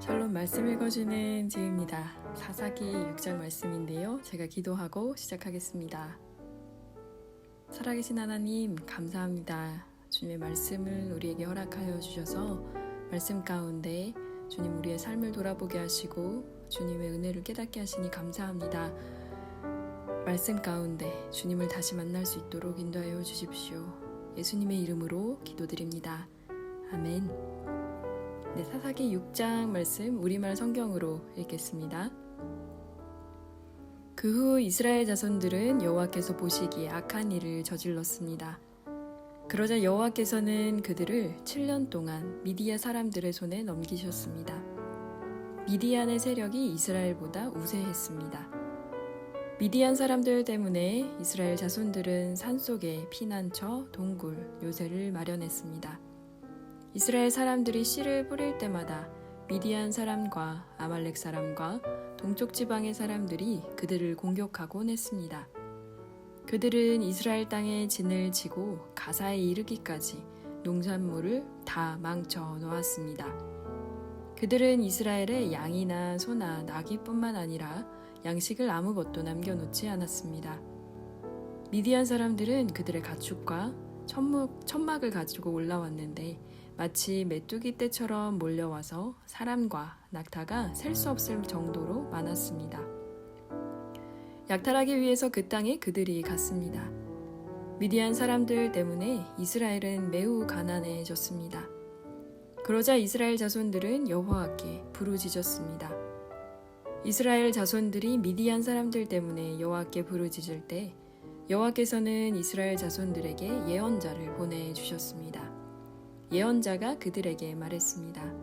샬롬 말씀 읽어주는 지혜입니다. 사사기 6장 말씀인데요. 제가 기도하고 시작하겠습니다. 살아계신 하나님 감사합니다. 주님의 말씀을 우리에게 허락하여 주셔서 말씀 가운데 주님 우리의 삶을 돌아보게 하시고 주님의 은혜를 깨닫게 하시니 감사합니다. 말씀 가운데 주님을 다시 만날 수 있도록 인도하여 주십시오. 예수님의 이름으로 기도드립니다. 아멘. 네, 사사기 6장 말씀 우리말 성경으로 읽겠습니다. 그 후 이스라엘 자손들은 여호와께서 보시기에 악한 일을 저질렀습니다. 그러자 여호와께서는 그들을 7년 동안 미디안 사람들의 손에 넘기셨습니다. 미디안의 세력이 이스라엘보다 우세했습니다. 미디안 사람들 때문에 이스라엘 자손들은 산속에 피난처, 동굴, 요새를 마련했습니다. 이스라엘 사람들이 씨를 뿌릴 때마다 미디안 사람과 아말렉 사람과 동쪽 지방의 사람들이 그들을 공격하곤 했습니다. 그들은 이스라엘 땅에 진을 치고 가사에 이르기까지 농산물을 다 망쳐 놓았습니다. 그들은 이스라엘의 양이나 소나 나귀뿐만 아니라 양식을 아무것도 남겨놓지 않았습니다. 미디안 사람들은 그들의 가축과 천막을 가지고 올라왔는데 마치 메뚜기 떼처럼 몰려와서 사람과 낙타가 셀 수 없을 정도로 많았습니다. 약탈하기 위해서 그 땅에 그들이 갔습니다. 미디안 사람들 때문에 이스라엘은 매우 가난해졌습니다. 그러자 이스라엘 자손들은 여호와께 부르짖었습니다. 이스라엘 자손들이 미디안 사람들 때문에 여호와께 부르짖을 때 여호와께서는 이스라엘 자손들에게 예언자를 보내주셨습니다. 예언자가 그들에게 말했습니다.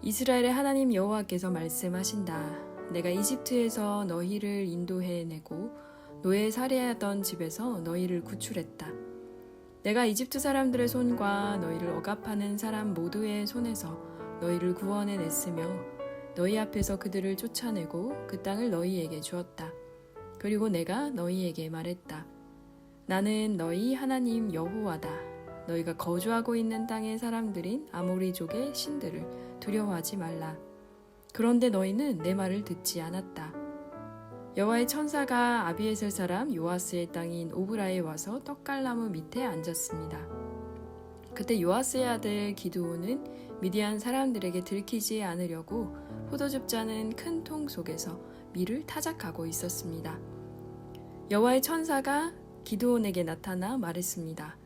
이스라엘의 하나님 여호와께서 말씀하신다. 내가 이집트에서 너희를 인도해내고 노예 살해하던 집에서 너희를 구출했다. 내가 이집트 사람들의 손과 너희를 억압하는 사람 모두의 손에서 너희를 구원해냈으며 너희 앞에서 그들을 쫓아내고 그 땅을 너희에게 주었다. 그리고 내가 너희에게 말했다. 나는 너희 하나님 여호와다. 너희가 거주하고 있는 땅의 사람들인 아모리족의 신들을 두려워하지 말라. 그런데 너희는 내 말을 듣지 않았다. 여호와의 천사가 아비에셀 사람 요아스의 땅인 오브라에 와서 떡갈나무 밑에 앉았습니다. 그때 요아스의 아들 기드온은 미디안 사람들에게 들키지 않으려고 포도즙 짜는 큰 통 속에서 밀을 타작하고 있었습니다. 여호와의 천사가 기드온에게 나타나 말했습니다.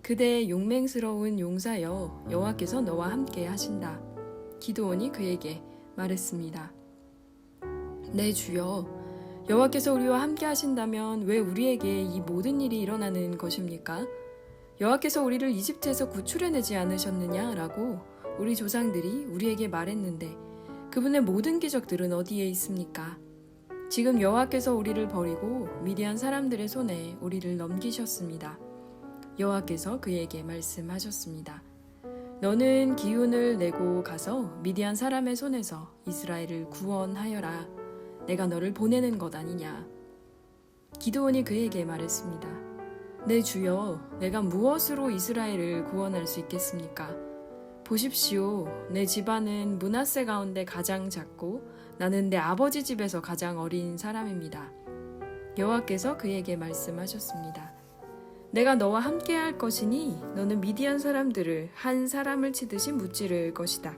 그대의 용맹스러운 용사여, 여호와께서 너와 함께 하신다. 기드온이 그에게 말했습니다. 네 주여, 여호와께서 우리와 함께 하신다면 왜 우리에게 이 모든 일이 일어나는 것입니까? 여호와께서 우리를 이집트에서 구출해내지 않으셨느냐라고 우리 조상들이 우리에게 말했는데 그분의 모든 기적들은 어디에 있습니까? 지금 여호와께서 우리를 버리고 미디안 사람들의 손에 우리를 넘기셨습니다. 여호와께서 그에게 말씀하셨습니다. 너는 기운을 내고 가서 미디안 사람의 손에서 이스라엘을 구원하여라. 내가 너를 보내는 것 아니냐. 기드온이 그에게 말했습니다. 내 주여, 내가 무엇으로 이스라엘을 구원할 수 있겠습니까? 보십시오. 내 집안은 므낫세 가운데 가장 작고 나는 내 아버지 집에서 가장 어린 사람입니다. 여호와께서 그에게 말씀하셨습니다. 내가 너와 함께 할 것이니 너는 미디안 사람들을 한 사람을 치듯이 무찌를 것이다.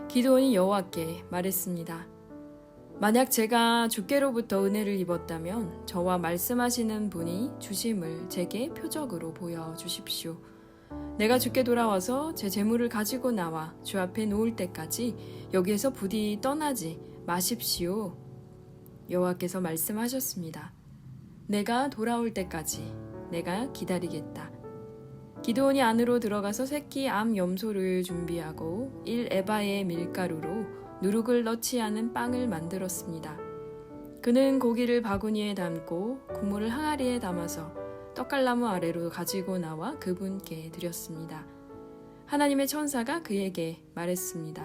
기드온이 여호와께 말했습니다. 만약 제가 주께로부터 은혜를 입었다면 저와 말씀하시는 분이 주심을 제게 표적으로 보여주십시오. 내가 주께 돌아와서 제 재물을 가지고 나와 주 앞에 놓을 때까지 여기에서 부디 떠나지 마십시오. 여호와께서 말씀하셨습니다. 내가 돌아올 때까지 내가 기다리겠다. 기드온이 안으로 들어가서 새끼 암 염소를 준비하고 1에바의 밀가루로 누룩을 넣지 않은 빵을 만들었습니다. 그는 고기를 바구니에 담고 국물을 항아리에 담아서 떡갈나무 아래로 가지고 나와 그분께 드렸습니다. 하나님의 천사가 그에게 말했습니다.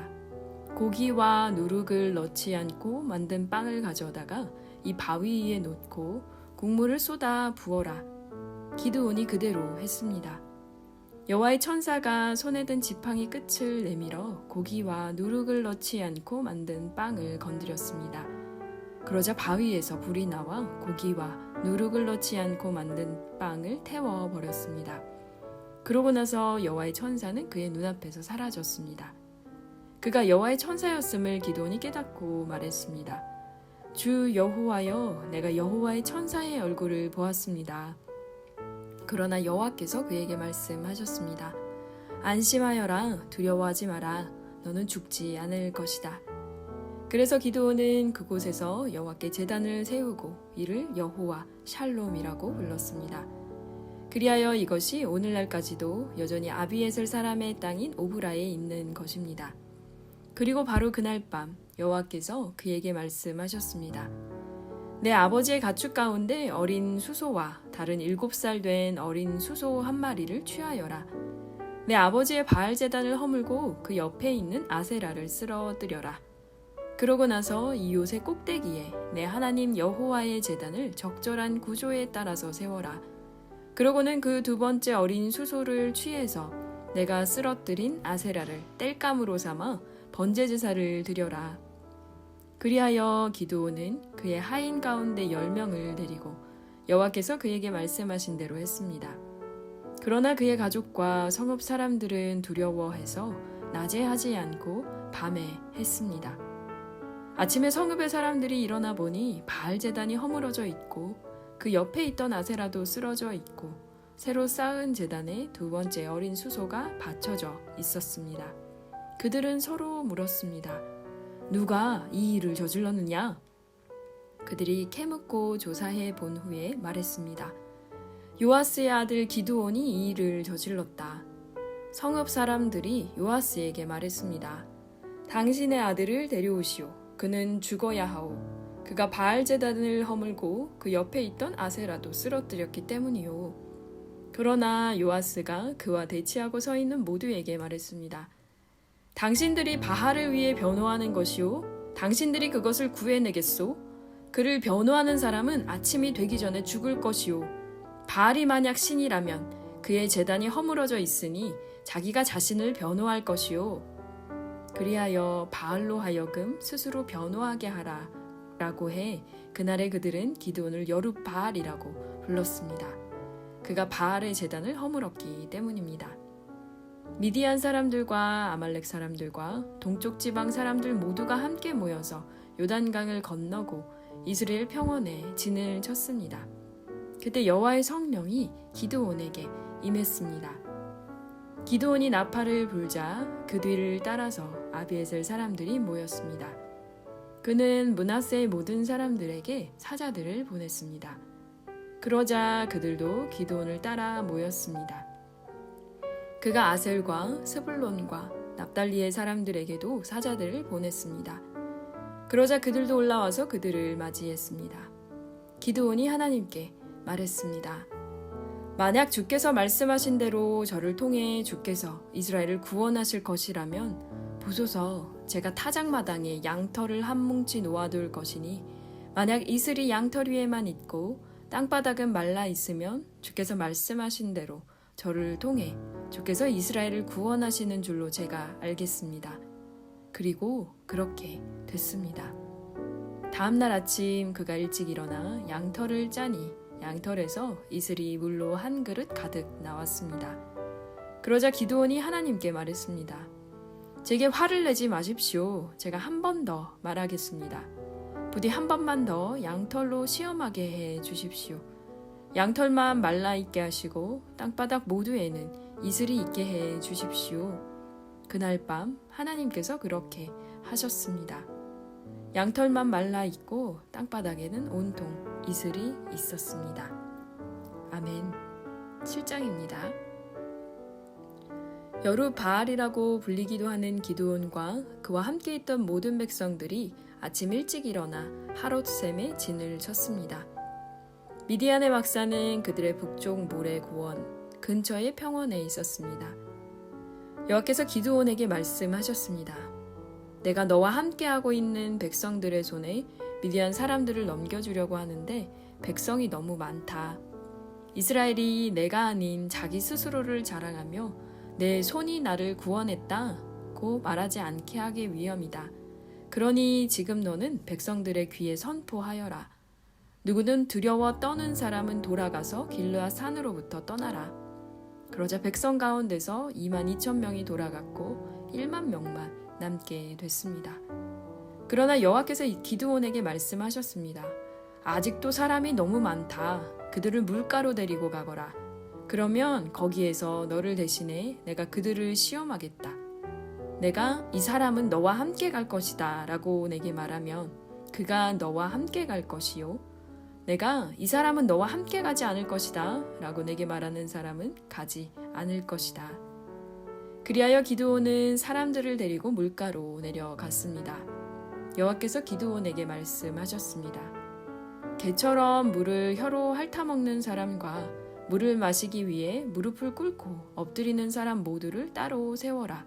고기와 누룩을 넣지 않고 만든 빵을 가져다가 이 바위 위에 놓고 국물을 쏟아 부어라. 기드온이 그대로 했습니다. 여호와의 천사가 손에 든 지팡이 끝을 내밀어 고기와 누룩을 넣지 않고 만든 빵을 건드렸습니다. 그러자 바위에서 불이 나와 고기와 누룩을 넣지 않고 만든 빵을 태워버렸습니다. 그러고 나서 여호와의 천사는 그의 눈앞에서 사라졌습니다. 그가 여호와의 천사였음을 기드온이 깨닫고 말했습니다. 주 여호와여, 내가 여호와의 천사의 얼굴을 보았습니다. 그러나 여호와께서 그에게 말씀하셨습니다. 안심하여라, 두려워하지 마라, 너는 죽지 않을 것이다. 그래서 기드온은 그곳에서 여호와께 제단을 세우고 이를 여호와 샬롬이라고 불렀습니다. 그리하여 이것이 오늘날까지도 여전히 아비에셀 사람의 땅인 오브라에 있는 것입니다. 그리고 바로 그날 밤 여호와께서 그에게 말씀하셨습니다. 내 아버지의 가축 가운데 어린 수소와 다른 7살 된 어린 수소 한 마리를 취하여라. 내 아버지의 바알 제단을 허물고 그 옆에 있는 아세라를 쓰러뜨려라. 그러고 나서 이 요새 꼭대기에 내 하나님 여호와의 제단을 적절한 구조에 따라서 세워라. 그러고는 그 두 번째 어린 수소를 취해서 내가 쓰러뜨린 아세라를 땔감으로 삼아 번제 제사를 드려라. 그리하여 기드온은 그의 하인 가운데 10명을 데리고 여호와께서 그에게 말씀하신 대로 했습니다. 그러나 그의 가족과 성읍 사람들은 두려워해서 낮에 하지 않고 밤에 했습니다. 아침에 성읍의 사람들이 일어나 보니 바알 제단이 허물어져 있고 그 옆에 있던 아세라도 쓰러져 있고 새로 쌓은 제단에 두 번째 어린 수소가 받쳐져 있었습니다. 그들은 서로 물었습니다. 누가 이 일을 저질렀느냐? 그들이 캐묻고 조사해 본 후에 말했습니다. 요아스의 아들 기드온이 이 일을 저질렀다. 성읍 사람들이 요아스에게 말했습니다. 당신의 아들을 데려오시오. 그는 죽어야 하오. 그가 바알 제단을 허물고 그 옆에 있던 아세라도 쓰러뜨렸기 때문이오. 그러나 요아스가 그와 대치하고 서 있는 모두에게 말했습니다. 당신들이 바알을 위해 변호하는 것이오. 당신들이 그것을 구해내겠소. 그를 변호하는 사람은 아침이 되기 전에 죽을 것이오. 바알이 만약 신이라면 그의 제단이 허물어져 있으니 자기가 자신을 변호할 것이오. 그리하여 바알로 하여금 스스로 변호하게 하라 라고 해 그날에 그들은 기드온을 여룻바알이라고 불렀습니다. 그가 바알의 제단을 허물었기 때문입니다. 미디안 사람들과 아말렉 사람들과 동쪽 지방 사람들 모두가 함께 모여서 요단강을 건너고 이스라엘 평원에 진을 쳤습니다. 그때 여호와의 성령이 기드온에게 임했습니다. 기드온이 나팔을 불자 그 뒤를 따라서 아비에셀 사람들이 모였습니다. 그는 므낫세의 모든 사람들에게 사자들을 보냈습니다. 그러자 그들도 기드온을 따라 모였습니다. 그가 아셀과 스불론과 납달리의 사람들에게도 사자들을 보냈습니다. 그러자 그들도 올라와서 그들을 맞이했습니다. 기드온이 하나님께 말했습니다. 만약 주께서 말씀하신 대로 저를 통해 주께서 이스라엘을 구원하실 것이라면 보소서 제가 타작마당에 양털을 한 뭉치 놓아둘 것이니 만약 이슬이 양털 위에만 있고 땅바닥은 말라 있으면 주께서 말씀하신 대로 저를 통해 주께서 이스라엘을 구원하시는 줄로 제가 알겠습니다. 그리고 그렇게 됐습니다. 다음 날 아침 그가 일찍 일어나 양털을 짜니 양털에서 이슬이 물로 한 그릇 가득 나왔습니다. 그러자 기드온이 하나님께 말했습니다. 제게 화를 내지 마십시오. 제가 한 번 더 말하겠습니다. 부디 한 번만 더 양털로 시험하게 해 주십시오. 양털만 말라있게 하시고 땅바닥 모두에는 이슬이 있게 해 주십시오. 그날 밤 하나님께서 그렇게 하셨습니다. 양털만 말라있고 땅바닥에는 온통 이슬이 있었습니다. 아멘. 7장입니다. 여룻바알이라고 불리기도 하는 기드온과 그와 함께 있던 모든 백성들이 아침 일찍 일어나 하롯셈에 진을 쳤습니다. 미디안의 막사는 그들의 북쪽 모래 고원 근처의 평원에 있었습니다. 여호와께서 기드온에게 말씀하셨습니다. 내가 너와 함께하고 있는 백성들의 손에 미디안 사람들을 넘겨주려고 하는데 백성이 너무 많다. 이스라엘이 내가 아닌 자기 스스로를 자랑하며 내 손이 나를 구원했다고 말하지 않게 하기 위함이다. 그러니 지금 너는 백성들의 귀에 선포하여라. 누구든 두려워 떠는 사람은 돌아가서 길르앗 산으로부터 떠나라. 그러자 백성 가운데서 22,000명이 돌아갔고 1만 명만 남게 됐습니다. 그러나 여호와께서 기드온에게 말씀하셨습니다. 아직도 사람이 너무 많다. 그들을 물가로 데리고 가거라. 그러면 거기에서 너를 대신해 내가 그들을 시험하겠다. 내가 이 사람은 너와 함께 갈 것이다 라고 내게 말하면 그가 너와 함께 갈 것이요. 내가 이 사람은 너와 함께 가지 않을 것이다 라고 내게 말하는 사람은 가지 않을 것이다. 그리하여 기드온은 사람들을 데리고 물가로 내려갔습니다. 여호와께서 기드온에게 말씀하셨습니다. 개처럼 물을 혀로 핥아먹는 사람과 물을 마시기 위해 무릎을 꿇고 엎드리는 사람 모두를 따로 세워라.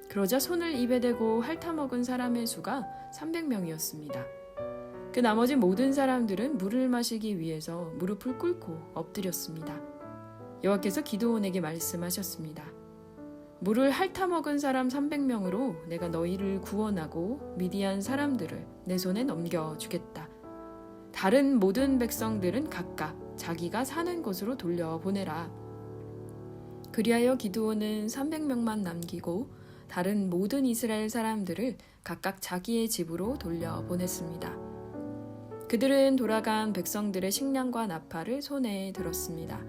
그러자 손을 입에 대고 핥아먹은 사람의 수가 300명이었습니다. 그 나머지 모든 사람들은 물을 마시기 위해서 무릎을 꿇고 엎드렸습니다. 여호와께서 기드온에게 말씀하셨습니다. 물을 핥아먹은 사람 300명으로 내가 너희를 구원하고 미디안 사람들을 내 손에 넘겨주겠다. 다른 모든 백성들은 각각 자기가 사는 곳으로 돌려보내라. 그리하여 기드온은 300명만 남기고 다른 모든 이스라엘 사람들을 각각 자기의 집으로 돌려보냈습니다. 그들은 돌아간 백성들의 식량과 나팔을 손에 들었습니다.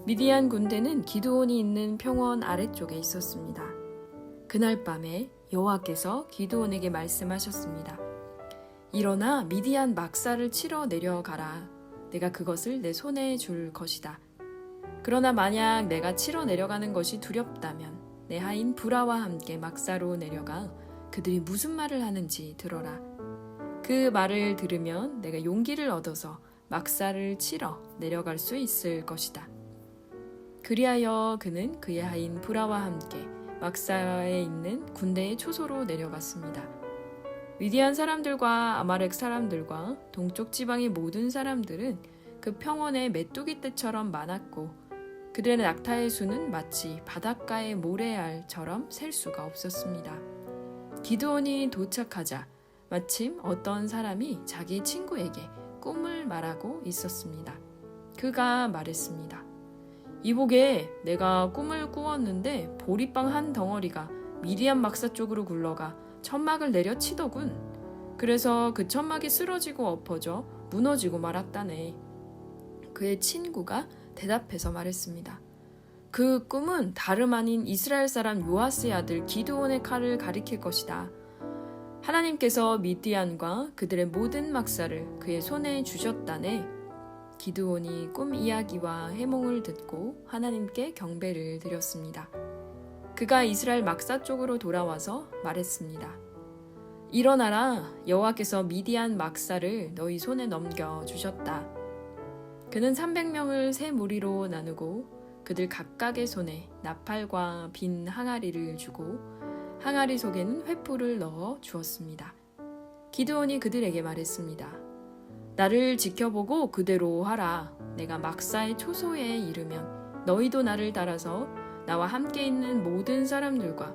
미디안 군대는 기드온이 있는 평원 아래쪽에 있었습니다. 그날 밤에 여호와께서 기드온에게 말씀하셨습니다. 일어나 미디안 막사를 치러 내려가라. 내가 그것을 내 손에 줄 것이다. 그러나 만약 내가 치러 내려가는 것이 두렵다면 내 하인 브라와 함께 막사로 내려가 그들이 무슨 말을 하는지 들어라. 그 말을 들으면 내가 용기를 얻어서 막사를 치러 내려갈 수 있을 것이다. 그리하여 그는 그의 하인 브라와 함께 막사에 있는 군대의 초소로 내려갔습니다. 미디안 사람들과 아말렉 사람들과 동쪽 지방의 모든 사람들은 그 평원에 메뚜기 떼처럼 많았고 그들의 낙타의 수는 마치 바닷가의 모래알처럼 셀 수가 없었습니다. 기드온이 도착하자 마침 어떤 사람이 자기 친구에게 꿈을 말하고 있었습니다. 그가 말했습니다. 이보게, 내가 꿈을 꾸었는데 보리빵 한 덩어리가 미디안 막사 쪽으로 굴러가 천막을 내려치더군. 그래서 그 천막이 쓰러지고 엎어져 무너지고 말았다네. 그의 친구가 대답해서 말했습니다. 그 꿈은 다름 아닌 이스라엘 사람 요아스의 아들 기드온의 칼을 가리킬 것이다. 하나님께서 미디안과 그들의 모든 막사를 그의 손에 주셨다네. 기드온이 꿈 이야기와 해몽을 듣고 하나님께 경배를 드렸습니다. 그가 이스라엘 막사 쪽으로 돌아와서 말했습니다. 일어나라, 여호와께서 미디안 막사를 너희 손에 넘겨주셨다. 그는 300명을 세 무리로 나누고 그들 각각의 손에 나팔과 빈 항아리를 주고 항아리 속에는 횃불을 넣어 주었습니다. 기드온이 그들에게 말했습니다. 나를 지켜보고 그대로 하라. 내가 막사의 초소에 이르면 너희도 나를 따라서 나와 함께 있는 모든 사람들과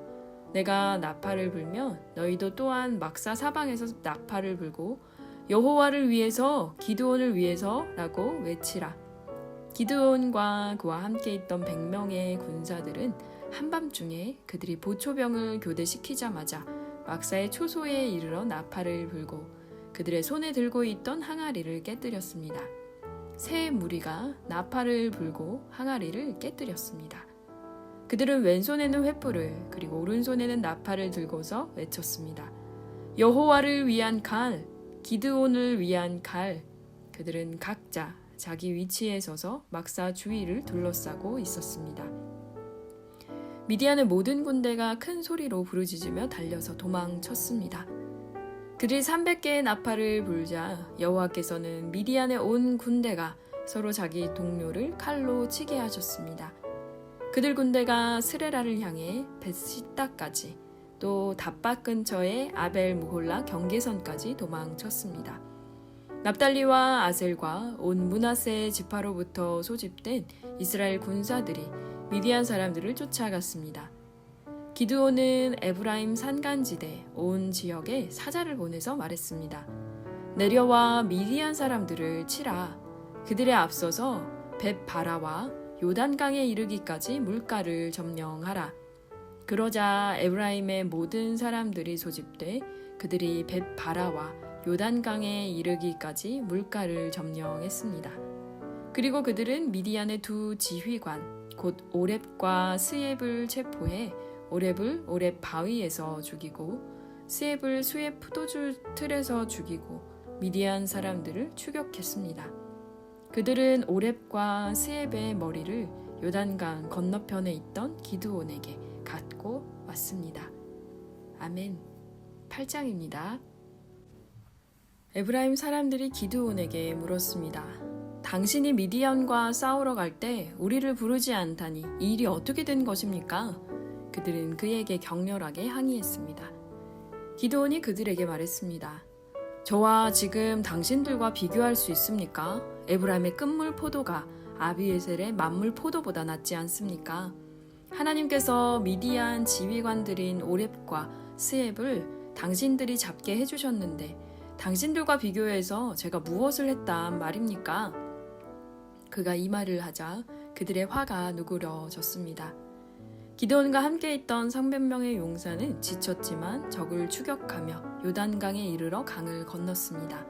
내가 나팔을 불면 너희도 또한 막사 사방에서 나팔을 불고 여호와를 위해서 기드온을 위해서 라고 외치라. 기드온과 그와 함께 있던 100명의 군사들은 한밤중에 그들이 보초병을 교대시키자마자 막사의 초소에 이르러 나팔을 불고 그들의 손에 들고 있던 항아리를 깨뜨렸습니다. 세 무리가 나팔을 불고 항아리를 깨뜨렸습니다. 그들은 왼손에는 횃불을 그리고 오른손에는 나팔을 들고서 외쳤습니다. 여호와를 위한 칼, 기드온을 위한 칼. 그들은 각자 자기 위치에 서서 막사 주위를 둘러싸고 있었습니다. 미디안의 모든 군대가 큰 소리로 부르짖으며 달려서 도망쳤습니다. 그들이 300개의 나팔을 불자 여호와께서는 미디안의 온 군대가 서로 자기 동료를 칼로 치게 하셨습니다. 그들 군대가 스레라를 향해 벳시다까지 또 답밭 근처의 아벨 무홀라 경계선까지 도망쳤습니다. 납달리와 아셀과 온 므낫세 지파로부터 소집된 이스라엘 군사들이 미디안 사람들을 쫓아갔습니다. 기드온은 에브라임 산간지대 온 지역에 사자를 보내서 말했습니다. 내려와 미디안 사람들을 치라. 그들에 앞서서 벳바라와 요단강에 이르기까지 물가를 점령하라. 그러자 에브라임의 모든 사람들이 소집돼 그들이 벳바라와 요단강에 이르기까지 물가를 점령했습니다. 그리고 그들은 미디안의 두 지휘관 곧 오렙과 스옙을 체포해 오렙을 오렙 바위에서 죽이고 스옙을 스옙 포도주 틀에서 죽이고 미디안 사람들을 추격했습니다. 그들은 오렙과 스옙의 머리를 요단강 건너편에 있던 기드온에게 갖고 왔습니다. 아멘. 8장입니다. 에브라임 사람들이 기드온에게 물었습니다. 당신이 미디안과 싸우러 갈 때 우리를 부르지 않다니 이 일이 어떻게 된 것입니까? 그들은 그에게 격렬하게 항의했습니다. 기드온이 그들에게 말했습니다. 저와 지금 당신들과 비교할 수 있습니까? 에브라임의 끝물 포도가 아비에셀의 만물 포도보다 낫지 않습니까? 하나님께서 미디안 지휘관들인 오렙과 스옙을 당신들이 잡게 해주셨는데 당신들과 비교해서 제가 무엇을 했단 말입니까? 그가 이 말을 하자 그들의 화가 누그러졌습니다. 기드온과 함께 있던 300명의 용사는 지쳤지만 적을 추격하며 요단강에 이르러 강을 건넜습니다.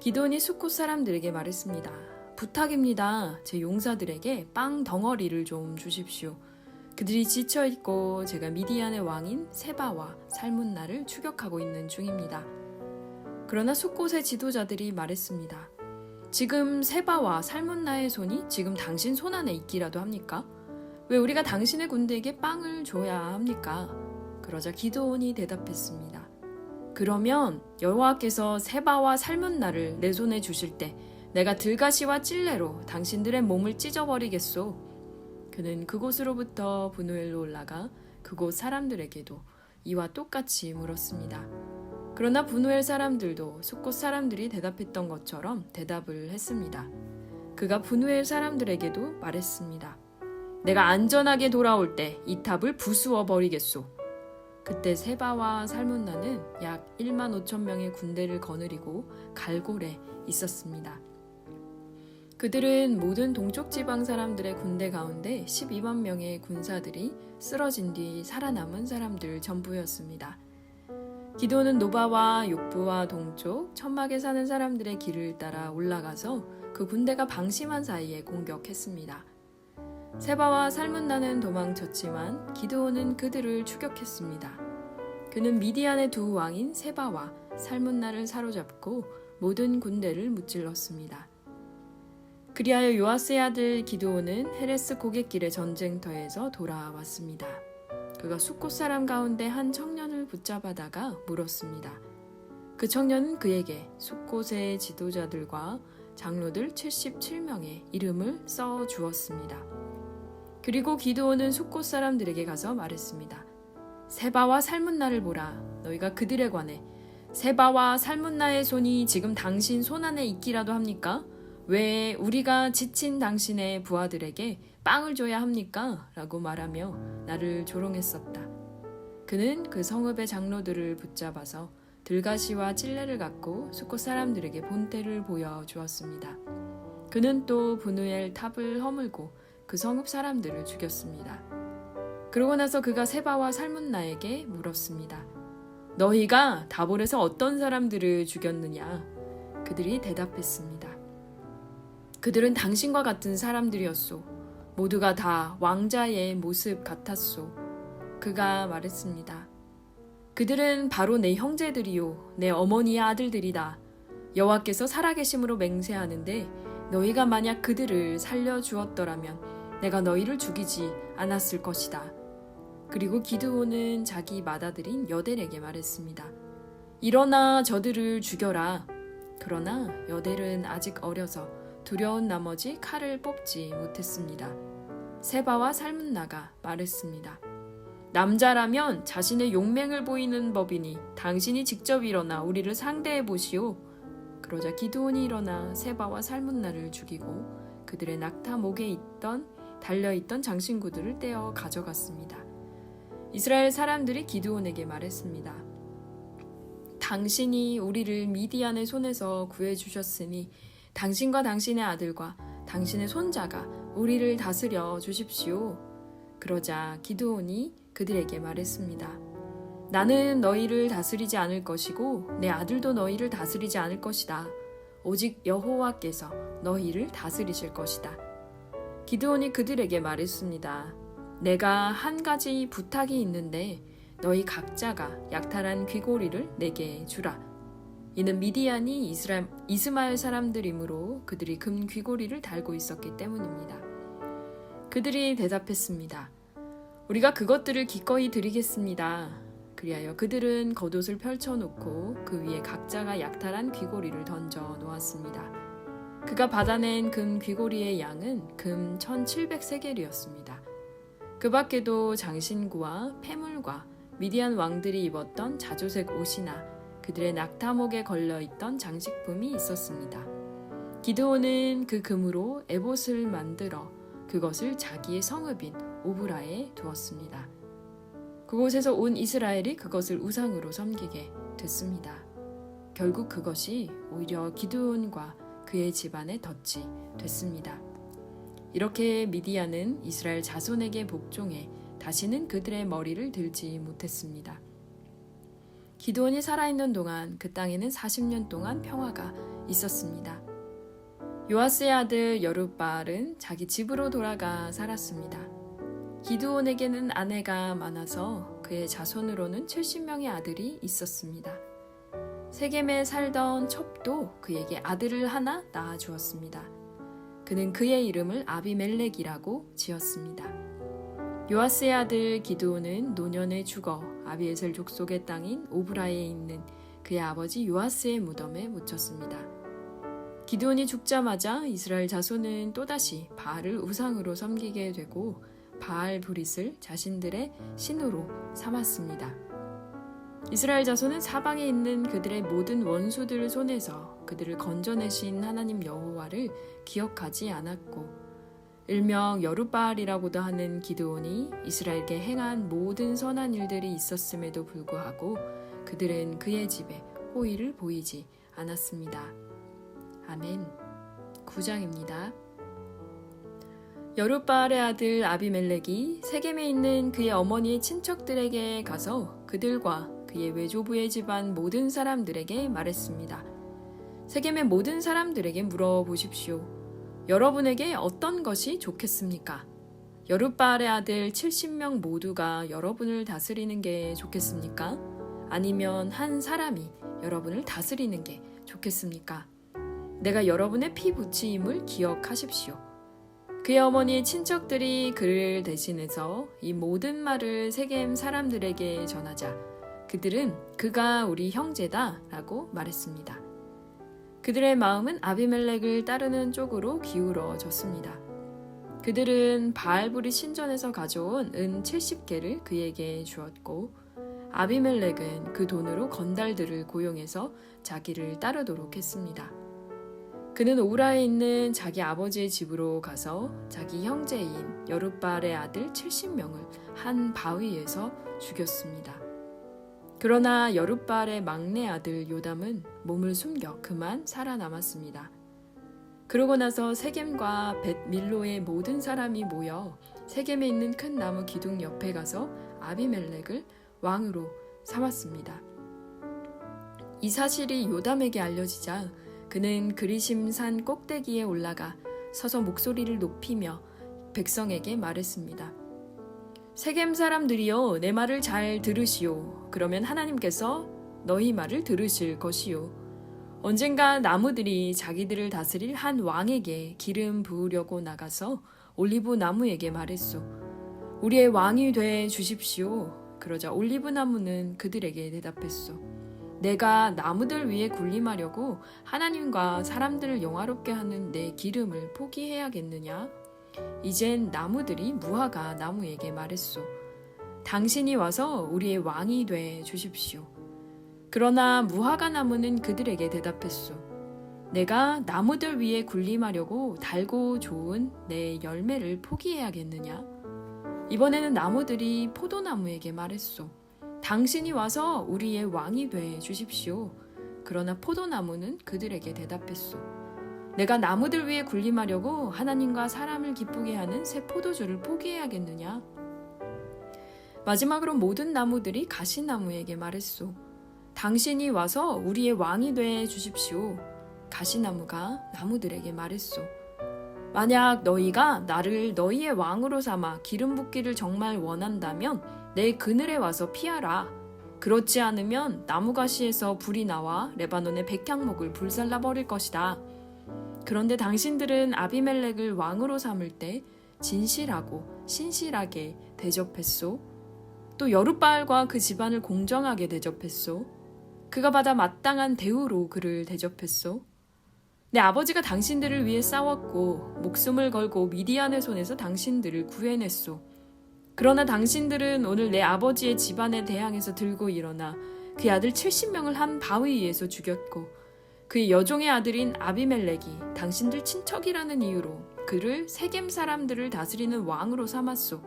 기드온이 숫곳 사람들에게 말했습니다. 부탁입니다. 제 용사들에게 빵 덩어리를 좀 주십시오. 그들이 지쳐있고 제가 미디안의 왕인 세바와 살문나를 추격하고 있는 중입니다. 그러나 숫곳의 지도자들이 말했습니다. 지금 세바와 살문나의 손이 지금 당신 손 안에 있기라도 합니까? 왜 우리가 당신의 군대에게 빵을 줘야 합니까? 그러자 기드온이 대답했습니다. 그러면 여호와께서 세바와 살문나를 내 손에 주실 때 내가 들가시와 찔레로 당신들의 몸을 찢어버리겠소. 그는 그곳으로부터 분우엘로 올라가 그곳 사람들에게도 이와 똑같이 물었습니다. 그러나 분우엘 사람들도 숫곳 사람들이 대답했던 것처럼 대답을 했습니다. 그가 분우엘 사람들에게도 말했습니다. 내가 안전하게 돌아올 때 이 탑을 부수어 버리겠소. 그때 세바와 살문나는 약 1만 5천 명의 군대를 거느리고 갈골에 있었습니다. 그들은 모든 동쪽 지방 사람들의 군대 가운데 12만 명의 군사들이 쓰러진 뒤 살아남은 사람들 전부였습니다. 기드온은 노바와 욕부와 동쪽 천막에 사는 사람들의 길을 따라 올라가서 그 군대가 방심한 사이에 공격했습니다. 세바와 살문나는 도망쳤지만 기드온은 그들을 추격했습니다. 그는 미디안의 두 왕인 세바와 살문나를 사로잡고 모든 군대를 무찔렀습니다. 그리하여 요아스의 아들 기드온은 헤레스 고갯길의 전쟁터에서 돌아왔습니다. 그가 숫곳 사람 가운데 한 청년을 붙잡아다가 물었습니다. 그 청년은 그에게 숫곳의 지도자들과 장로들 77명의 이름을 써 주었습니다. 그리고 기드온은 숫곳 사람들에게 가서 말했습니다. 세바와 살문나를 보라. 너희가 그들에 관해 세바와 살문나의 손이 지금 당신 손 안에 있기라도 합니까? 왜 우리가 지친 당신의 부하들에게 빵을 줘야 합니까? 라고 말하며 나를 조롱했었다. 그는 그 성읍의 장로들을 붙잡아서 들가시와 찔레를 갖고 숫곳 사람들에게 본때를 보여주었습니다. 그는 또 분우엘 탑을 허물고 그 성읍 사람들을 죽였습니다. 그러고 나서 그가 세바와 살문나에게 물었습니다. 너희가 다볼에서 어떤 사람들을 죽였느냐? 그들이 대답했습니다. 그들은 당신과 같은 사람들이었소. 모두가 다 왕자의 모습 같았소. 그가 말했습니다. 그들은 바로 내 형제들이요 내 어머니의 아들들이다. 여호와께서 살아계심으로 맹세하는데 너희가 만약 그들을 살려주었더라면 내가 너희를 죽이지 않았을 것이다. 그리고 기드온은 자기 맏아들인 여델에게 말했습니다. 일어나 저들을 죽여라. 그러나 여델은 아직 어려서 두려운 나머지 칼을 뽑지 못했습니다. 세바와 살문나가 말했습니다. 남자라면 자신의 용맹을 보이는 법이니 당신이 직접 일어나 우리를 상대해 보시오. 그러자 기드온이 일어나 세바와 살문나를 죽이고 그들의 낙타 목에 있던 달려있던 장신구들을 떼어 가져갔습니다. 이스라엘 사람들이 기드온에게 말했습니다. 당신이 우리를 미디안의 손에서 구해주셨으니 당신과 당신의 아들과 당신의 손자가 우리를 다스려 주십시오. 그러자 기드온이 그들에게 말했습니다. 나는 너희를 다스리지 않을 것이고 내 아들도 너희를 다스리지 않을 것이다. 오직 여호와께서 너희를 다스리실 것이다. 기드온이 그들에게 말했습니다. 내가 한 가지 부탁이 있는데 너희 각자가 약탈한 귀고리를 내게 주라. 이는 미디안이 이스마엘 사람들이므로 그들이 금 귀고리를 달고 있었기 때문입니다. 그들이 대답했습니다. 우리가 그것들을 기꺼이 드리겠습니다. 그리하여 그들은 겉옷을 펼쳐놓고 그 위에 각자가 약탈한 귀고리를 던져 놓았습니다. 그가 받아낸 금 귀고리의 양은 금 1700세겔이었습니다. 그 밖에도 장신구와 패물과 미디안 왕들이 입었던 자주색 옷이나 그들의 낙타목에 걸려있던 장식품이 있었습니다. 기드온은 그 금으로 에봇을 만들어 그것을 자기의 성읍인 오브라에 두었습니다. 그곳에서 온 이스라엘이 그것을 우상으로 섬기게 됐습니다. 결국 그것이 오히려 기드온과 그의 집안의 덫이 됐습니다. 이렇게 미디안은 이스라엘 자손에게 복종해 다시는 그들의 머리를 들지 못했습니다. 기드온이 살아있는 동안 그 땅에는 40년 동안 평화가 있었습니다. 요아스의 아들 여룻바알은 자기 집으로 돌아가 살았습니다. 기드온에게는 아내가 많아서 그의 자손으로는 70명의 아들이 있었습니다. 세겜에 살던 첩도 그에게 아들을 하나 낳아주었습니다. 그는 그의 이름을 아비멜렉이라고 지었습니다. 요아스의 아들 기드온은 노년에 죽어 아비에셀 족속의 땅인 오브라에 있는 그의 아버지 요아스의 무덤에 묻혔습니다. 기드온이 죽자마자 이스라엘 자손은 또다시 바알을 우상으로 섬기게 되고 바알 브릿을 자신들의 신으로 삼았습니다. 이스라엘 자손은 사방에 있는 그들의 모든 원수들 손에서 그들을 건져내신 하나님 여호와를 기억하지 않았고 일명 여룻바알이라고도 하는 기드온이 이스라엘에게 행한 모든 선한 일들이 있었음에도 불구하고 그들은 그의 집에 호의를 보이지 않았습니다. 아멘. 9장입니다. 여룻바알의 아들 아비멜렉이 세겜에 있는 그의 어머니의 친척들에게 가서 그들과 그의 외조부의 집안 모든 사람들에게 말했습니다. 세겜의 모든 사람들에게 물어보십시오. 여러분에게 어떤 것이 좋겠습니까? 여룻바알의 아들 70명 모두가 여러분을 다스리는 게 좋겠습니까? 아니면 한 사람이 여러분을 다스리는 게 좋겠습니까? 내가 여러분의 피 부치임을 기억하십시오. 그의 어머니의 친척들이 그를 대신해서 이 모든 말을 세겜 사람들에게 전하자 그들은 그가 우리 형제다 라고 말했습니다. 그들의 마음은 아비멜렉을 따르는 쪽으로 기울어졌습니다. 그들은 바알브리 신전에서 가져온 은 70개를 그에게 주었고 아비멜렉은 그 돈으로 건달들을 고용해서 자기를 따르도록 했습니다. 그는 오라에 있는 자기 아버지의 집으로 가서 자기 형제인 여룻바알의 아들 70명을 한 바위에서 죽였습니다. 그러나 여룻바알의 막내 아들 요담은 몸을 숨겨 그만 살아남았습니다. 그러고 나서 세겜과 벳밀로의 모든 사람이 모여 세겜에 있는 큰 나무 기둥 옆에 가서 아비멜렉을 왕으로 삼았습니다. 이 사실이 요담에게 알려지자 그는 그리심산 꼭대기에 올라가 서서 목소리를 높이며 백성에게 말했습니다. 세겜 사람들이여 내 말을 잘 들으시오. 그러면 하나님께서 너희 말을 들으실 것이요. 언젠가 나무들이 자기들을 다스릴 한 왕에게 기름 부으려고 나가서 올리브 나무에게 말했소. 우리의 왕이 돼 주십시오. 그러자 올리브 나무는 그들에게 대답했소. 내가 나무들 위에 군림하려고 하나님과 사람들을 영화롭게 하는 내 기름을 포기해야겠느냐? 이젠 나무들이 무화과 나무에게 말했소. 당신이 와서 우리의 왕이 돼 주십시오. 그러나 무화과 나무는 그들에게 대답했소. 내가 나무들 위에 군림하려고 달고 좋은 내 열매를 포기해야겠느냐? 이번에는 나무들이 포도나무에게 말했소. 당신이 와서 우리의 왕이 돼 주십시오. 그러나 포도나무는 그들에게 대답했소. 내가 나무들 위에 군림하려고 하나님과 사람을 기쁘게 하는 새 포도주를 포기해야겠느냐? 마지막으로 모든 나무들이 가시나무에게 말했소. 당신이 와서 우리의 왕이 돼 주십시오. 가시나무가 나무들에게 말했소. 만약 너희가 나를 너희의 왕으로 삼아 기름 붓기를 정말 원한다면 내 그늘에 와서 피하라. 그렇지 않으면 나무가시에서 불이 나와 레바논의 백향목을 불살라 버릴 것이다. 그런데 당신들은 아비멜렉을 왕으로 삼을 때 진실하고 신실하게 대접했소. 또 여룻바알과 그 집안을 공정하게 대접했소. 그가 받아 마땅한 대우로 그를 대접했소. 내 아버지가 당신들을 위해 싸웠고 목숨을 걸고 미디안의 손에서 당신들을 구해냈소. 그러나 당신들은 오늘 내 아버지의 집안에 대항해서 들고 일어나 그의 아들 70명을 한 바위 위에서 죽였고 그의 여종의 아들인 아비멜렉이 당신들 친척이라는 이유로 그를 세겜 사람들을 다스리는 왕으로 삼았소.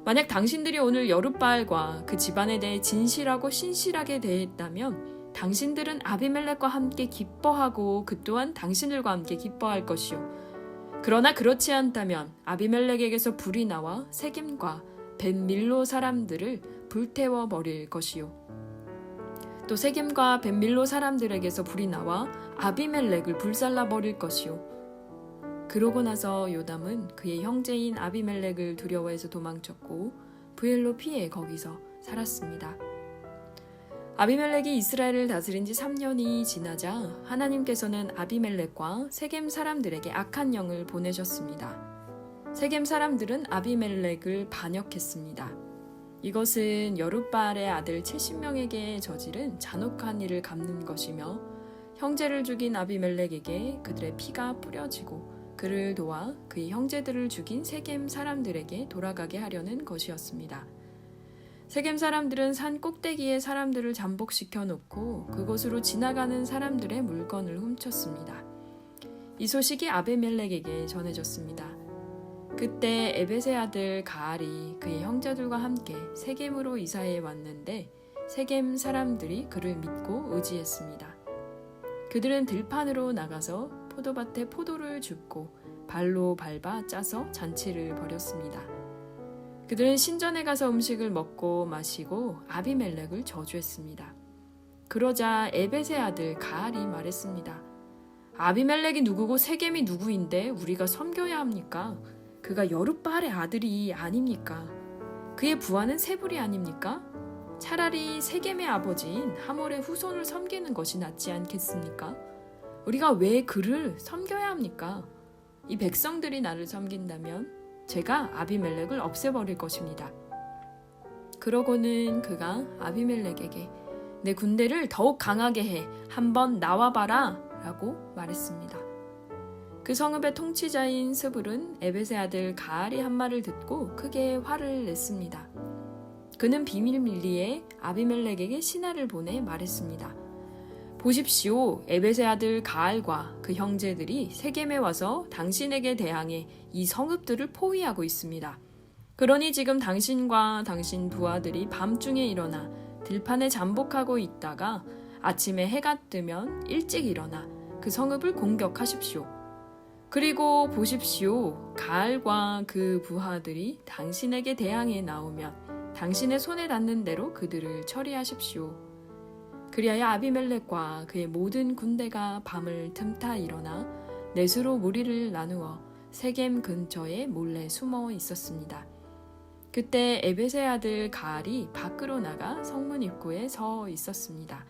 만약 당신들이 오늘 여룻바알과 그 집안에 대해 진실하고 신실하게 대했다면 당신들은 아비멜렉과 함께 기뻐하고 그 또한 당신들과 함께 기뻐할 것이요. 그러나 그렇지 않다면 아비멜렉에게서 불이 나와 세겜과 벳밀로 사람들을 불태워 버릴 것이요. 또 세겜과 벳밀로 사람들에게서 불이 나와 아비멜렉을 불살라 버릴 것이요. 그러고 나서 요담은 그의 형제인 아비멜렉을 두려워해서 도망쳤고 브엘로 피해 거기서 살았습니다. 아비멜렉이 이스라엘을 다스린 지 3년이 지나자 하나님께서는 아비멜렉과 세겜 사람들에게 악한 영을 보내셨습니다. 세겜 사람들은 아비멜렉을 반역했습니다. 이것은 여룻바알의 아들 70명에게 저지른 잔혹한 일을 갚는 것이며 형제를 죽인 아비멜렉에게 그들의 피가 뿌려지고 그를 도와 그의 형제들을 죽인 세겜 사람들에게 돌아가게 하려는 것이었습니다. 세겜 사람들은 산 꼭대기에 사람들을 잠복시켜 놓고 그곳으로 지나가는 사람들의 물건을 훔쳤습니다. 이 소식이 아비멜렉에게 전해졌습니다. 그때 에벳의 아들 가알이 그의 형제들과 함께 세겜으로 이사해 왔는데 세겜 사람들이 그를 믿고 의지했습니다. 그들은 들판으로 나가서 포도밭에 포도를 줍고 발로 밟아 짜서 잔치를 벌였습니다. 그들은 신전에 가서 음식을 먹고 마시고 아비멜렉을 저주했습니다. 그러자 에벳의 아들 가알이 말했습니다. 아비멜렉이 누구고 세겜이 누구인데 우리가 섬겨야 합니까? 그가 여룻바알의 아들이 아닙니까? 그의 부하는 세불이 아닙니까? 차라리 세겜의 아버지인 하몰의 후손을 섬기는 것이 낫지 않겠습니까? 우리가 왜 그를 섬겨야 합니까? 이 백성들이 나를 섬긴다면 제가 아비멜렉을 없애버릴 것입니다. 그러고는 그가 아비멜렉에게 내 군대를 더욱 강하게 해 한번 나와봐라 라고 말했습니다. 그 성읍의 통치자인 스불은 에벳의 아들 가알이 한 말을 듣고 크게 화를 냈습니다. 그는 비밀리에 아비멜렉에게 신하를 보내 말했습니다. 보십시오. 에벳의 아들 가알과 그 형제들이 세겜에 와서 당신에게 대항해 이 성읍들을 포위하고 있습니다. 그러니 지금 당신과 당신 부하들이 밤중에 일어나 들판에 잠복하고 있다가 아침에 해가 뜨면 일찍 일어나 그 성읍을 공격하십시오. 그리고 보십시오. 가알과 그 부하들이 당신에게 대항해 나오면 당신의 손에 닿는 대로 그들을 처리하십시오. 그리하여 아비멜렉과 그의 모든 군대가 밤을 틈타 일어나 넷으로 무리를 나누어 세겜 근처에 몰래 숨어 있었습니다. 그때 에벳의 아들 가알이 밖으로 나가 성문 입구에 서 있었습니다.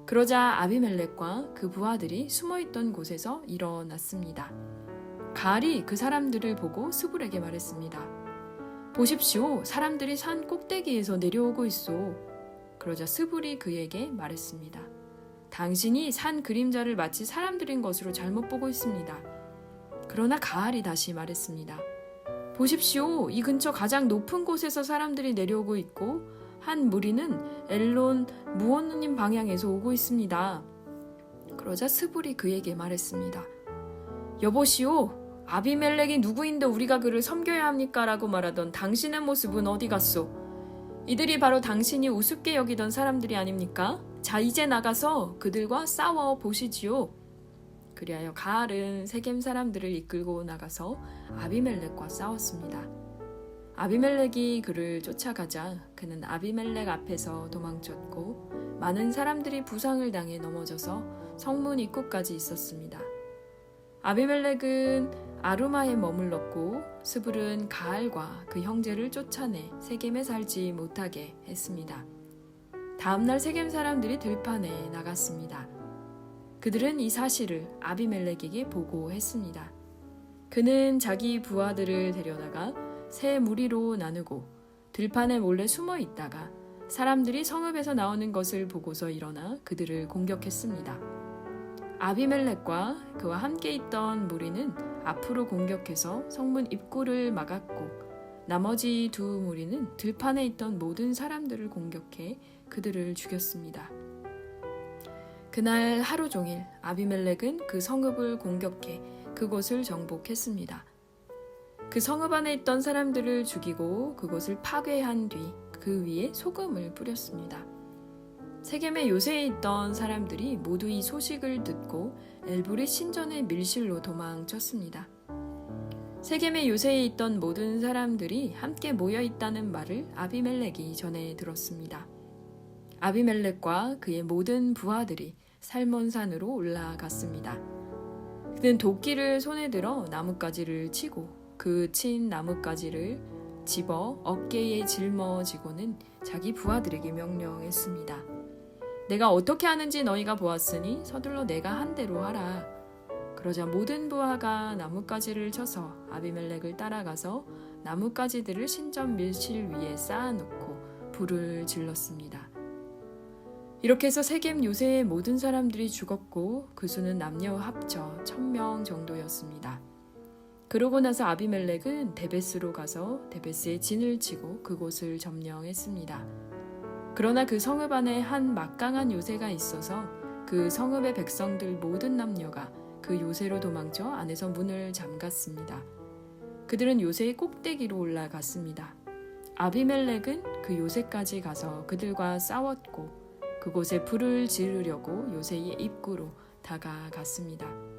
그러자 아비멜렉과 그 부하들이 숨어있던 곳에서 일어났습니다. 가알이 그 사람들을 보고 스불에게 말했습니다. 보십시오. 사람들이 산 꼭대기에서 내려오고 있소. 그러자 스불이 그에게 말했습니다. 당신이 산 그림자를 마치 사람들인 것으로 잘못 보고 있습니다. 그러나 가알이 다시 말했습니다. 보십시오. 이 근처 가장 높은 곳에서 사람들이 내려오고 있고 한 무리는 엘론 무온누님 방향에서 오고 있습니다. 그러자 스불이 그에게 말했습니다. 여보시오, 아비멜렉이 누구인데 우리가 그를 섬겨야 합니까? 라고 말하던 당신의 모습은 어디 갔소? 이들이 바로 당신이 우습게 여기던 사람들이 아닙니까? 자, 이제 나가서 그들과 싸워 보시지요. 그리하여 가알은 세겜 사람들을 이끌고 나가서 아비멜렉과 싸웠습니다. 아비멜렉이 그를 쫓아가자 그는 아비멜렉 앞에서 도망쳤고 많은 사람들이 부상을 당해 넘어져서 성문 입구까지 있었습니다. 아비멜렉은 아루마에 머물렀고 스불은 가알과 그 형제를 쫓아내 세겜에 살지 못하게 했습니다. 다음날 세겜 사람들이 들판에 나갔습니다. 그들은 이 사실을 아비멜렉에게 보고했습니다. 그는 자기 부하들을 데려다가 세 무리로 나누고 들판에 몰래 숨어 있다가 사람들이 성읍에서 나오는 것을 보고서 일어나 그들을 공격했습니다. 아비멜렉과 그와 함께 있던 무리는 앞으로 공격해서 성문 입구를 막았고 나머지 두 무리는 들판에 있던 모든 사람들을 공격해 그들을 죽였습니다. 그날 하루 종일 아비멜렉은 그 성읍을 공격해 그곳을 정복했습니다. 그 성읍 안에 있던 사람들을 죽이고 그곳을 파괴한 뒤 그 위에 소금을 뿌렸습니다. 세겜의 요새에 있던 사람들이 모두 이 소식을 듣고 엘브릿 신전의 밀실로 도망쳤습니다. 세겜의 요새에 있던 모든 사람들이 함께 모여 있다는 말을 아비멜렉이 전해 들었습니다. 아비멜렉과 그의 모든 부하들이 살몬산으로 올라갔습니다. 그는 도끼를 손에 들어 나뭇가지를 치고 그 친 나뭇가지를 집어 어깨에 짊어지고는 자기 부하들에게 명령했습니다. 내가 어떻게 하는지 너희가 보았으니 서둘러 내가 한 대로 하라. 그러자 모든 부하가 나뭇가지를 쳐서 아비멜렉을 따라가서 나뭇가지들을 신전 밀실 위에 쌓아놓고 불을 질렀습니다. 이렇게 해서 세겜 요새의 모든 사람들이 죽었고 그 수는 남녀 합쳐 1000명 정도였습니다. 그러고 나서 아비멜렉은 데베스로 가서 데베스에 진을 치고 그곳을 점령했습니다. 그러나 그 성읍 안에 한 막강한 요새가 있어서 그 성읍의 백성들 모든 남녀가 그 요새로 도망쳐 안에서 문을 잠갔습니다. 그들은 요새의 꼭대기로 올라갔습니다. 아비멜렉은 그 요새까지 가서 그들과 싸웠고 그곳에 불을 지르려고 요새의 입구로 다가갔습니다.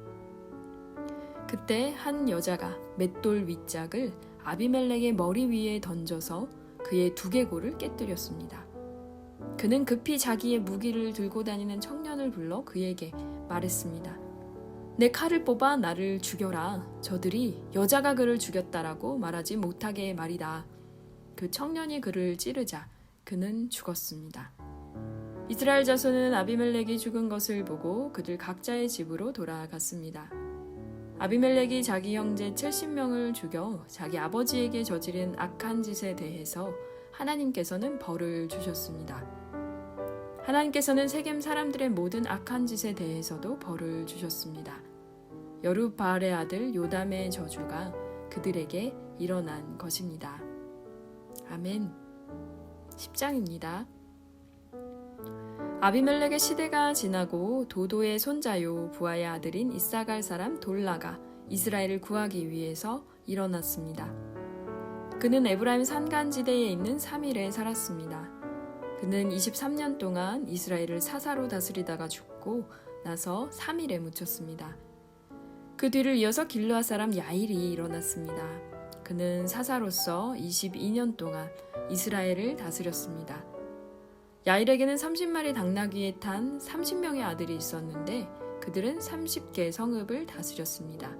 그때 한 여자가 맷돌 윗짝을 아비멜렉의 머리 위에 던져서 그의 두개골을 깨뜨렸습니다. 그는 급히 자기의 무기를 들고 다니는 청년을 불러 그에게 말했습니다. 내 칼을 뽑아 나를 죽여라. 저들이 여자가 그를 죽였다라고 말하지 못하게 말이다. 그 청년이 그를 찌르자 그는 죽었습니다. 이스라엘 자손은 아비멜렉이 죽은 것을 보고 그들 각자의 집으로 돌아갔습니다. 아비멜렉이 자기 형제 70명을 죽여 자기 아버지에게 저지른 악한 짓에 대해서 하나님께서는 벌을 주셨습니다. 하나님께서는 세겜 사람들의 모든 악한 짓에 대해서도 벌을 주셨습니다. 여룹바알의 아들 요담의 저주가 그들에게 일어난 것입니다. 아멘. 10장입니다. 아비멜렉의 시대가 지나고 도도의 손자요 부하의 아들인 이사갈 사람 돌라가 이스라엘을 구하기 위해서 일어났습니다. 그는 에브라임 산간지대에 있는 사밀에 살았습니다. 그는 23년 동안 이스라엘을 사사로 다스리다가 죽고 나서 사밀에 묻혔습니다. 그 뒤를 이어서 길르앗 사람 야일이 일어났습니다. 그는 사사로서 22년 동안 이스라엘을 다스렸습니다. 야일에게는 30마리 당나귀에 탄 30명의 아들이 있었는데 그들은 30개 성읍을 다스렸습니다.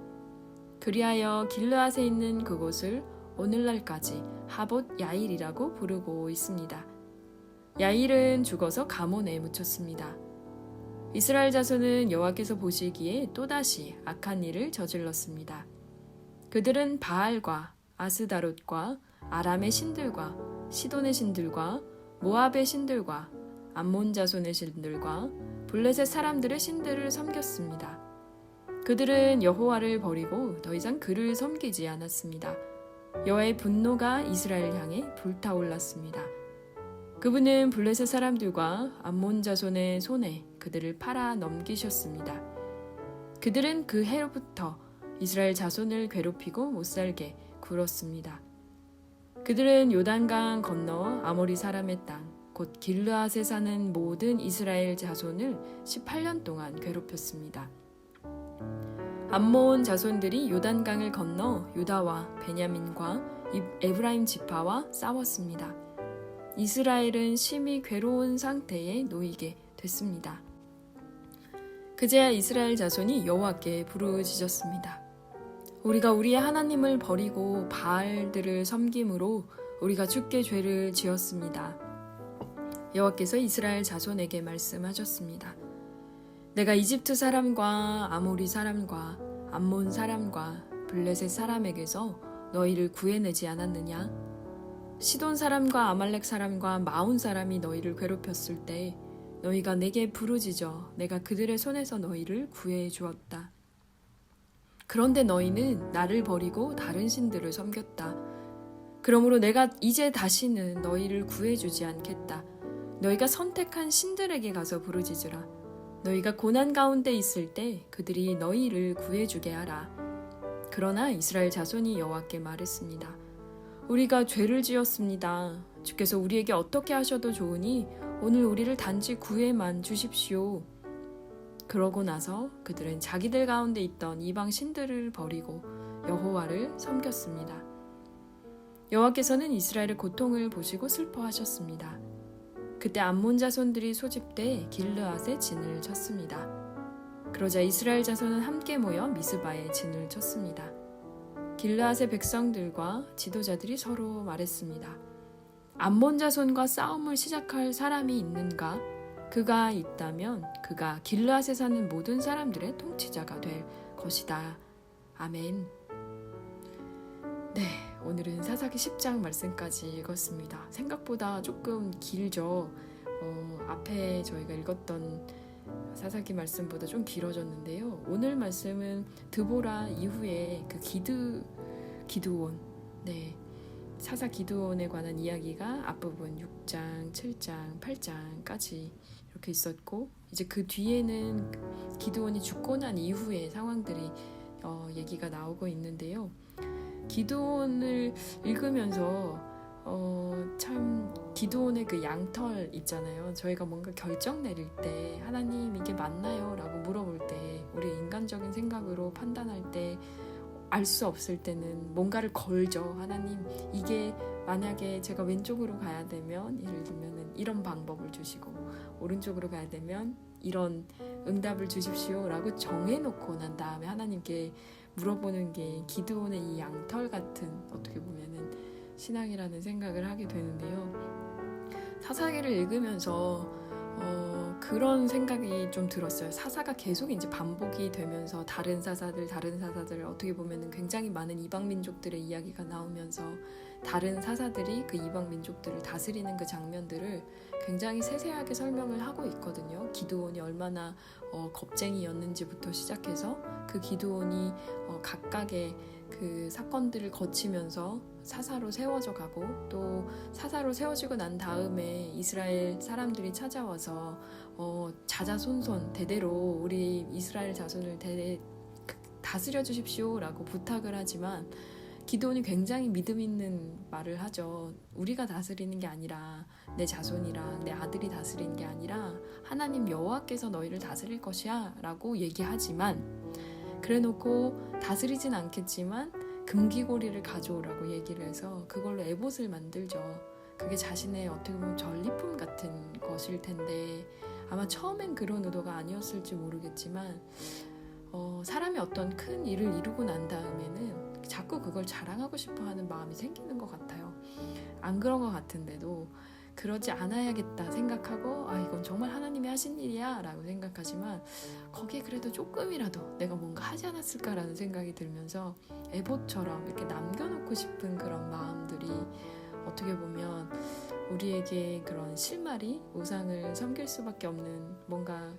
그리하여 길르앗에 있는 그곳을 오늘날까지 하봇 야일이라고 부르고 있습니다. 야일은 죽어서 가몬에 묻혔습니다. 이스라엘 자손은 여호와께서 보시기에 또다시 악한 일을 저질렀습니다. 그들은 바알과 아스다롯과 아람의 신들과 시돈의 신들과 모압의 신들과 암몬 자손의 신들과 블레셋 사람들의 신들을 섬겼습니다. 그들은 여호와를 버리고 더 이상 그를 섬기지 않았습니다. 여호와의 분노가 이스라엘 향해 불타올랐습니다. 그분은 블레셋 사람들과 암몬 자손의 손에 그들을 팔아 넘기셨습니다. 그들은 그 해로부터 이스라엘 자손을 괴롭히고 못살게 굴었습니다. 그들은 요단강 건너 아모리 사람의 땅, 곧 길르앗에 사는 모든 이스라엘 자손을 18년 동안 괴롭혔습니다. 암몬 자손들이 요단강을 건너 유다와 베냐민과 에브라임 지파와 싸웠습니다. 이스라엘은 심히 괴로운 상태에 놓이게 됐습니다. 그제야 이스라엘 자손이 여호와께 부르짖었습니다. 우리가 우리의 하나님을 버리고 바알들을 섬김으로 우리가 주께 죄를 지었습니다. 여호와께서 이스라엘 자손에게 말씀하셨습니다. 내가 이집트 사람과 아모리 사람과 암몬 사람과 블레셋 사람에게서 너희를 구해내지 않았느냐? 시돈 사람과 아말렉 사람과 마온 사람이 너희를 괴롭혔을 때 너희가 내게 부르짖어 내가 그들의 손에서 너희를 구해 주었다. 그런데 너희는 나를 버리고 다른 신들을 섬겼다. 그러므로 내가 이제 다시는 너희를 구해주지 않겠다. 너희가 선택한 신들에게 가서 부르짖으라. 너희가 고난 가운데 있을 때 그들이 너희를 구해주게 하라. 그러나 이스라엘 자손이 여호와께 말했습니다. 우리가 죄를 지었습니다. 주께서 우리에게 어떻게 하셔도 좋으니 오늘 우리를 단지 구해만 주십시오. 그러고 나서 그들은 자기들 가운데 있던 이방 신들을 버리고 여호와를 섬겼습니다. 여호와께서는 이스라엘의 고통을 보시고 슬퍼하셨습니다. 그때 암몬 자손들이 소집돼 길르앗에 진을 쳤습니다. 그러자 이스라엘 자손은 함께 모여 미스바에 진을 쳤습니다. 길르앗의 백성들과 지도자들이 서로 말했습니다. 암몬 자손과 싸움을 시작할 사람이 있는가? 그가 있다면 그가 길르앗에 사는 모든 사람들의 통치자가 될 것이다. 아멘. 네, 오늘은 사사기 10장 말씀까지 읽었습니다. 생각보다 조금 길죠. 앞에 저희가 읽었던 사사기 말씀보다 좀 길어졌는데요. 오늘 말씀은 드보라 이후에 그 기드온, 사사 기드온에 관한 이야기가 앞부분 6장, 7장, 8장까지 이렇게 있었고, 이제 그 뒤에는 기드온이 죽고 난 이후의 상황들이 얘기가 나오고 있는데요. 기드온을 읽으면서 참 기드온의 그 양털 있잖아요. 저희가 뭔가 결정 내릴 때 하나님 이게 맞나요? 라고 물어볼 때 우리 인간적인 생각으로 판단할 때 알 수 없을 때는 뭔가를 걸죠. 하나님 이게 만약에 제가 왼쪽으로 가야 되면 예를 들면 이런 방법을 주시고 오른쪽으로 가야 되면 이런 응답을 주십시오 라고 정해놓고 난 다음에 하나님께 물어보는 게 기드온의 이 양털 같은 어떻게 보면은 신앙이라는 생각을 하게 되는데요. 사사기를 읽으면서 그런 생각이 좀 들었어요. 사사가 계속 이제 반복이 되면서 다른 사사들 어떻게 보면은 굉장히 많은 이방 민족들의 이야기가 나오면서 다른 사사들이 그 이방 민족들을 다스리는 그 장면들을 굉장히 세세하게 설명을 하고 있거든요. 기드온이 얼마나 겁쟁이였는지부터 시작해서 그 기드온이 각각의 그 사건들을 거치면서 사사로 세워져 가고 또 사사로 세워지고 난 다음에 이스라엘 사람들이 찾아와서 자자손손 대대로 우리 이스라엘 자손을 다스려 주십시오 라고 부탁을 하지만 기드온이 굉장히 믿음 있는 말을 하죠. 우리가 다스리는 게 아니라 내 자손이랑 내 아들이 다스리는 게 아니라 하나님 여호와께서 너희를 다스릴 것이야 라고 얘기하지만 그래놓고 다스리진 않겠지만 금기고리를 가져오라고 얘기를 해서 그걸로 에봇을 만들죠. 그게 자신의 어떻게 보면 전리품 같은 것일 텐데 아마 처음엔 그런 의도가 아니었을지 모르겠지만 사람이 어떤 큰 일을 이루고 난 다음에는 자꾸 그걸 자랑하고 싶어 하는 마음이 생기는 것 같아요. 안 그런 것 같은데도 그러지 않아야겠다 생각하고 이건 정말 하나님이 하신 일이야 라고 생각하지만 거기에 그래도 조금이라도 내가 뭔가 하지 않았을까라는 생각이 들면서 에봇처럼 이렇게 남겨놓고 싶은 그런 마음들이 어떻게 보면 우리에게 그런 실마리, 우상을 섬길 수밖에 없는 뭔가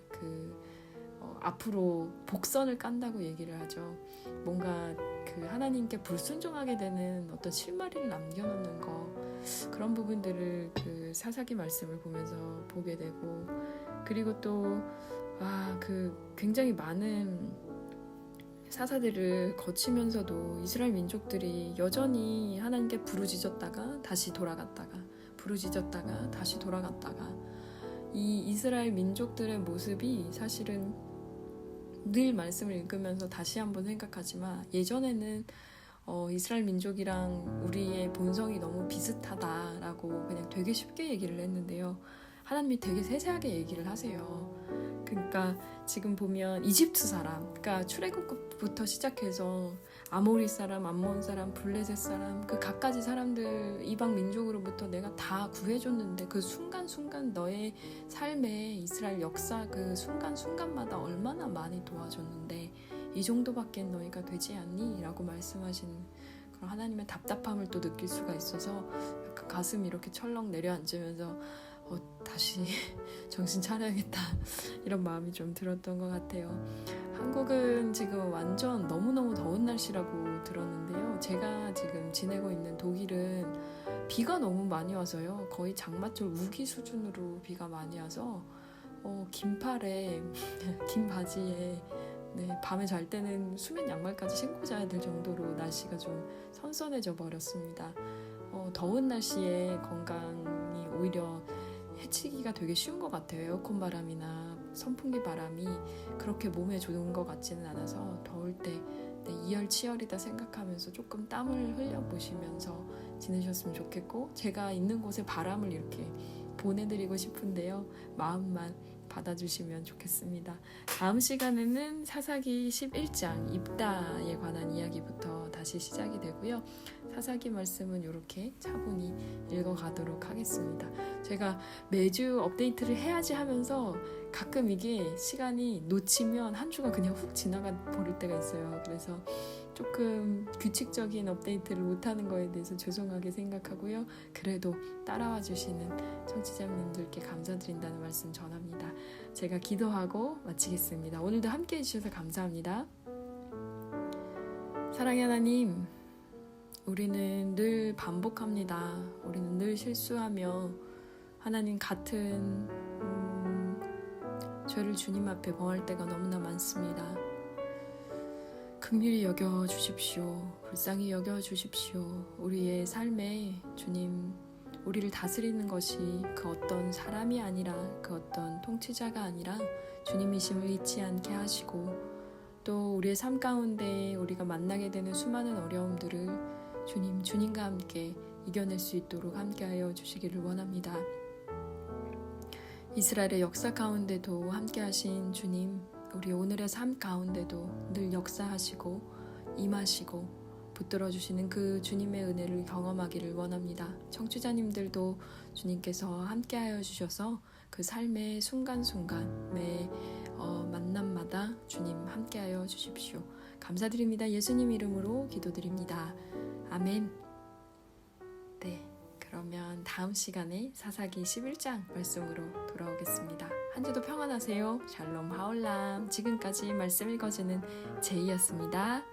앞으로 복선을 깐다고 얘기를 하죠. 뭔가 그 하나님께 불순종하게 되는 어떤 실마리를 남겨놓는 거, 그런 부분들을 그 사사기 말씀을 보면서 보게 되고, 그리고 또 그 굉장히 많은 사사들을 거치면서도 이스라엘 민족들이 여전히 하나님께 부르짖었다가 다시 돌아갔다가, 부르짖었다가 다시 돌아갔다가, 이 이스라엘 민족들의 모습이 사실은 늘 말씀을 읽으면서 다시 한번 생각하지만, 예전에는 이스라엘 민족이랑 우리의 본성이 너무 비슷하다라고 그냥 되게 쉽게 얘기를 했는데요. 하나님이 되게 세세하게 얘기를 하세요. 그러니까 지금 보면 이집트 사람, 그러니까 출애굽부터 시작해서 아모리 사람, 암몬 사람, 블레셋 사람, 그 갖가지 사람들, 이방 민족으로부터 내가 다 구해줬는데, 그 순간순간 너의 삶의 이스라엘 역사 그 순간순간마다 얼마나 많이 도와줬는데 이 정도밖에 너희가 되지 않니? 라고 말씀하시는 그런 하나님의 답답함을 또 느낄 수가 있어서 약간 가슴이 이렇게 철렁 내려앉으면서 다시 정신 차려야겠다 이런 마음이 좀 들었던 것 같아요. 한국은 지금 완전 너무너무 더운 날씨라고 들었는데요. 제가 지금 지내고 있는 독일은 비가 너무 많이 와서요. 거의 장마철 우기 수준으로 비가 많이 와서 긴팔에 긴 바지에 밤에 잘 때는 수면 양말까지 신고 자야 될 정도로 날씨가 좀 선선해져 버렸습니다. 더운 날씨에 건강이 오히려 해치기가 되게 쉬운 것 같아요. 에어컨 바람이나 선풍기 바람이 그렇게 몸에 좋은 것 같지는 않아서 더울 때 이열치열이다 생각하면서 조금 땀을 흘려보시면서 지내셨으면 좋겠고, 제가 있는 곳에 바람을 이렇게 보내드리고 싶은데요. 마음만 받아주시면 좋겠습니다. 다음 시간에는 사사기 11장 입다에 관한 이야기부터 다시 시작이 되고요. 사사기 말씀은 이렇게 차분히 읽어가도록 하겠습니다. 제가 매주 업데이트를 해야지 하면서 가끔 이게 시간이 놓치면 한 주가 그냥 훅 지나가 버릴 때가 있어요. 그래서 조금 규칙적인 업데이트를 못하는 거에 대해서 죄송하게 생각하고요. 그래도 따라와 주시는 청취자님들께 감사드린다는 말씀 전합니다. 제가 기도하고 마치겠습니다. 오늘도 함께해 주셔서 감사합니다. 사랑의 하나님, 우리는 늘 반복합니다. 우리는 늘 실수하며 하나님 같은 죄를 주님 앞에 범할 때가 너무나 많습니다. 긍휼히 여겨 주십시오. 불쌍히 여겨 주십시오. 우리의 삶에 주님, 우리를 다스리는 것이 그 어떤 사람이 아니라, 그 어떤 통치자가 아니라 주님이심을 잊지 않게 하시고, 또 우리의 삶 가운데 우리가 만나게 되는 수많은 어려움들을 주님과 함께 이겨낼 수 있도록 함께하여 주시기를 원합니다. 이스라엘의 역사 가운데도 함께하신 주님, 우리 오늘의 삶 가운데도 늘 역사하시고 임하시고 붙들어주시는 그 주님의 은혜를 경험하기를 원합니다. 청취자님들도 주님께서 함께하여 주셔서 그 삶의 순간순간 매 만남마다 주님 함께하여 주십시오. 감사드립니다. 예수님 이름으로 기도드립니다. 아멘. 네, 그러면 다음 시간에 사사기 11장 말씀으로 돌아오겠습니다. 한 주도 평안하세요. 샬롬 하올람. 지금까지 말씀 읽어주는 제이였습니다.